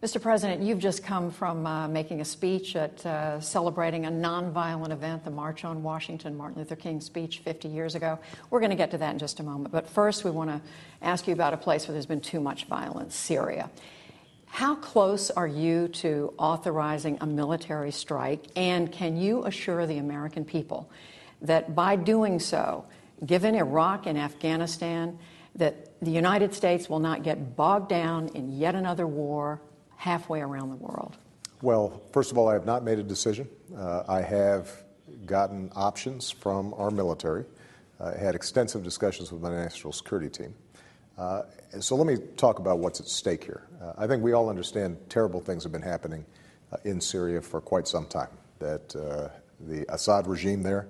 Mr. President, you've just come from making a speech at celebrating a nonviolent event, the March on Washington, Martin Luther King's speech 50 years ago. We're going to get to that in just a moment. But first, we want to ask you about a place where there's been too much violence, Syria. How close are you to authorizing a military strike? And can you assure the American people that by doing so, given Iraq and Afghanistan, that the United States will not get bogged down in yet another war halfway around the world? Well, first of all, I have not made a decision. I have gotten options from our military. I had extensive discussions with my national security team. So let me talk about what's at stake here. I think we all understand terrible things have been happening in Syria for quite some time, that the Assad regime there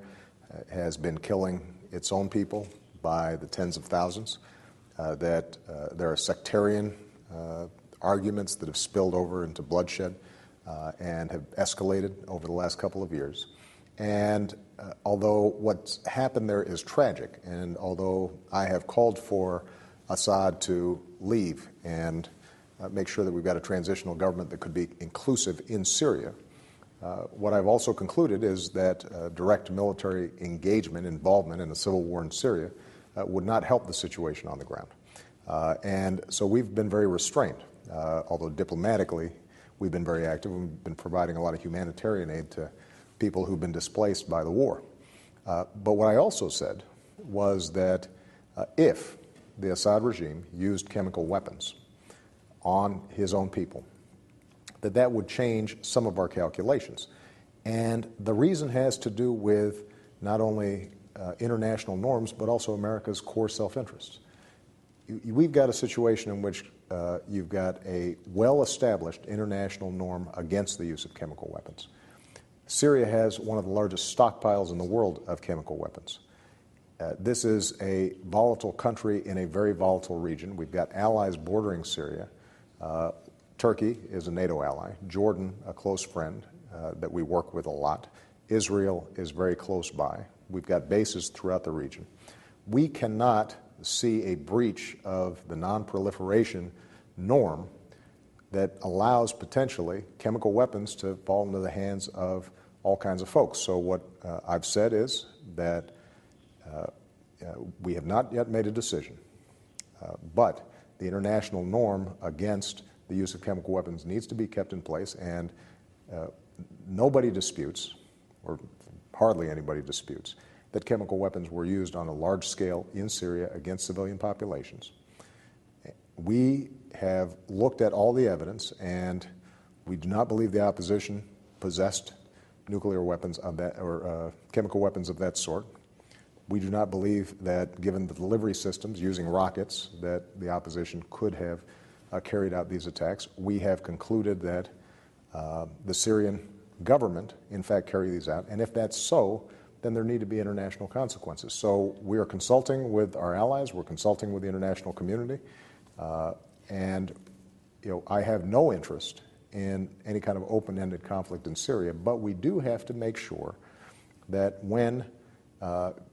has been killing its own people by the tens of thousands, that there are sectarian arguments that have spilled over into bloodshed and have escalated over the last couple of years. And although what's happened there is tragic, and although I have called for Assad to leave and make sure that we've got a transitional government that could be inclusive in Syria, what I've also concluded is that direct military engagement, involvement in a civil war in Syria would not help the situation on the ground. And so we've been very restrained. Although diplomatically we've been very active. We've been providing a lot of humanitarian aid to people who've been displaced by the war. But what I also said was that if the Assad regime used chemical weapons on his own people, that would change some of our calculations. And the reason has to do with not only international norms, but also America's core self-interest. We've got a situation in which you've got a well-established international norm against the use of chemical weapons. Syria has one of the largest stockpiles in the world of chemical weapons. This is a volatile country in a very volatile region. We've got allies bordering Syria. Turkey is a NATO ally. Jordan, a close friend that we work with a lot. Israel is very close by. We've got bases throughout the region. We cannot see a breach of the non-proliferation norm that allows potentially chemical weapons to fall into the hands of all kinds of folks. So what I've said is that we have not yet made a decision, but the international norm against the use of chemical weapons needs to be kept in place, and nobody disputes, or hardly anybody disputes, that chemical weapons were used on a large scale in Syria against civilian populations. We have looked at all the evidence, and we do not believe the opposition possessed nuclear weapons of that, or chemical weapons of that sort. We do not believe that, given the delivery systems using rockets, that the opposition could have carried out these attacks. We have concluded that the Syrian government, in fact, carried these out, and if that's so, then there need to be international consequences. So we are consulting with our allies, we're consulting with the international community, and I have no interest in any kind of open-ended conflict in Syria, but we do have to make sure that when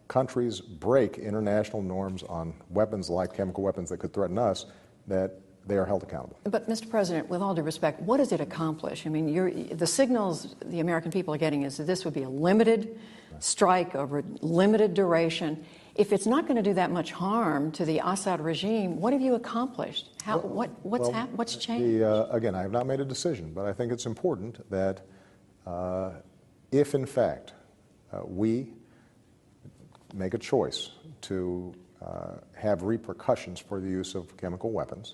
countries break international norms on weapons like chemical weapons that could threaten us, that they are held accountable. But, Mr. President, with all due respect, what does it accomplish? I mean, the signals the American people are getting is that this would be a limited strike over limited duration. If it's not going to do that much harm to the Assad regime, what have you accomplished? What's changed? Again, I have not made a decision, but I think it's important that if, in fact, we make a choice to have repercussions for the use of chemical weapons,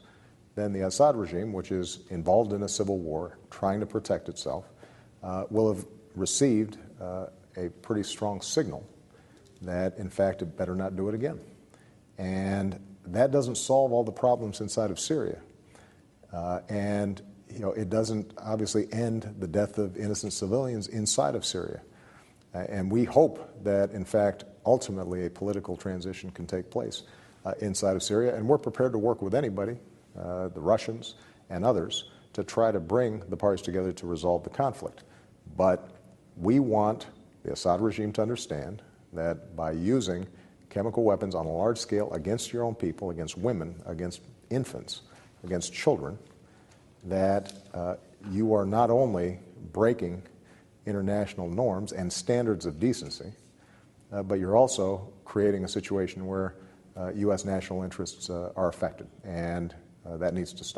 then the Assad regime, which is involved in a civil war, trying to protect itself, will have received a pretty strong signal that, in fact, it better not do it again. And that doesn't solve all the problems inside of Syria. And it doesn't obviously end the death of innocent civilians inside of Syria. And we hope that, in fact, ultimately a political transition can take place inside of Syria. And we're prepared to work with anybody, the Russians and others, to try to bring the parties together to resolve the conflict. But we want the Assad regime to understand that by using chemical weapons on a large scale against your own people, against women, against infants, against children, that you are not only breaking international norms and standards of decency, but you're also creating a situation where U.S. national interests are affected, and that needs to stop.